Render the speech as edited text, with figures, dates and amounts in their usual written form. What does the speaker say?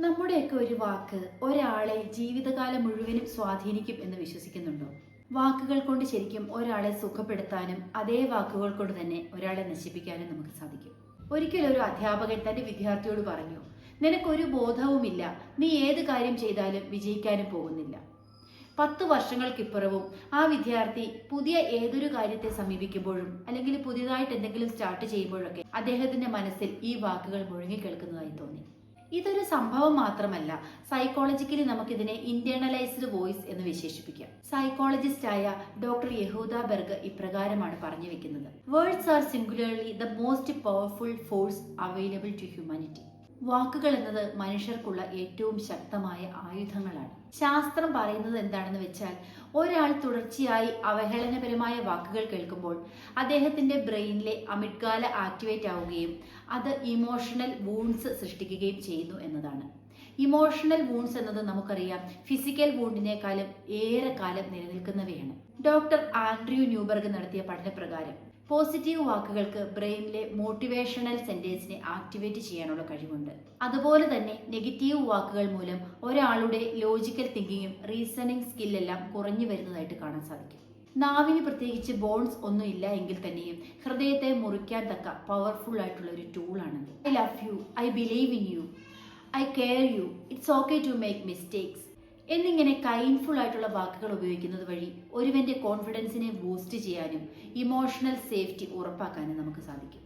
നമ്മുടെയൊക്കെ ഒരു വാക്ക് ഒരാളെ ജീവിതകാലം മുഴുവനും സ്വാധീനിക്കും എന്ന് വിശ്വസിക്കുന്നുണ്ടോ? വാക്കുകൾ കൊണ്ട് ശരിക്കും ഒരാളെ സുഖപ്പെടുത്താനും അതേ വാക്കുകൾ കൊണ്ട് തന്നെ ഒരാളെ നശിപ്പിക്കാനും നമുക്ക് സാധിക്കും. ഒരിക്കലൊരു അധ്യാപകൻ തന്റെ വിദ്യാർത്ഥിയോട് പറഞ്ഞു, നിനക്കൊരു ബോധവുമില്ല, നീ ഏത് കാര്യം ചെയ്താലും വിജയിക്കാനും പോകുന്നില്ല. 10 വർഷങ്ങൾക്കിപ്പുറവും ആ വിദ്യാർത്ഥി പുതിയ ഏതൊരു കാര്യത്തെ സമീപിക്കുമ്പോഴും അല്ലെങ്കിൽ പുതിയതായിട്ട് എന്തെങ്കിലും സ്റ്റാർട്ട് ചെയ്യുമ്പോഴൊക്കെ അദ്ദേഹത്തിന്റെ മനസ്സിൽ ഈ വാക്കുകൾ മുഴങ്ങിക്കേൾക്കുന്നതായി തോന്നി. ഇതൊരു സംഭവം മാത്രമല്ല, സൈക്കോളജിക്കലി നമുക്കിതിനെ ഇന്റേണലൈസ്ഡ് വോയിസ് എന്ന് വിശേഷിപ്പിക്കാം. സൈക്കോളജിസ്റ്റായ ഡോക്ടർ യഹൂദ ബെർഗ് ഇപ്രകാരമാണ് പറഞ്ഞു വെക്കുന്നത്: words are singularly the most powerful force available to humanity. വാക്കുകൾ എന്നത് മനുഷ്യർക്കുള്ള ഏറ്റവും ശക്തമായ ആയുധങ്ങളാണ്. ശാസ്ത്രം പറയുന്നത് എന്താണെന്ന് വെച്ചാൽ, ഒരാൾ തുടർച്ചയായി അവഹേളനപരമായ വാക്കുകൾ കേൾക്കുമ്പോൾ അദ്ദേഹത്തിന്റെ ബ്രെയിനിലെ അമിഗ്ഡാല ആക്ടിവേറ്റ് ആവുകയും അത് ഇമോഷണൽ വൂണ്ട്സ് സൃഷ്ടിക്കുകയും ചെയ്യുന്നു എന്നതാണ്. ഇമോഷണൽ വൂണ്ട്സ് എന്നത് നമുക്കറിയാം, ഫിസിക്കൽ വൂണ്ടിനേക്കാളും ഏറെ കാലം നിലനിൽക്കുന്നവയാണ്. ഡോക്ടർ ആൻഡ്രൂ ന്യൂബർഗ് നടത്തിയ പഠനപ്രകാരം പോസിറ്റീവ് വാക്കുകൾക്ക് ബ്രെയിനിലെ മോട്ടിവേഷണൽ സെന്റേഴ്സിനെ ആക്ടിവേറ്റ് ചെയ്യാനുള്ള കഴിവുണ്ട്. അതുപോലെ തന്നെ നെഗറ്റീവ് വാക്കുകൾ മൂലം ഒരാളുടെ ലോജിക്കൽ തിങ്കിങ്ങും റീസണിങ് സ്കില്ലെല്ലാം കുറഞ്ഞു വരുന്നതായിട്ട് കാണാൻ സാധിക്കും. നാവിന് പ്രത്യേകിച്ച് ബോൺസ് ഒന്നും ഇല്ല എങ്കിൽ തന്നെയും ഹൃദയത്തെ മുറിക്കാൻ തക്ക പവർഫുൾ ആയിട്ടുള്ള ഒരു ടൂളാണത്. I love you, I believe in you, I care you, it's okay to make mistakes എന്നിങ്ങനെ കൈൻഡ്ഫുൾ ആയിട്ടുള്ള വാക്കുകൾ ഉപയോഗിക്കുന്നത് വഴി ഒരുവന്റെ കോൺഫിഡൻസിനെ ബൂസ്റ്റ് ചെയ്യാനും ഇമോഷണൽ സേഫ്റ്റി ഉറപ്പാക്കാനും നമുക്ക് സാധിക്കും.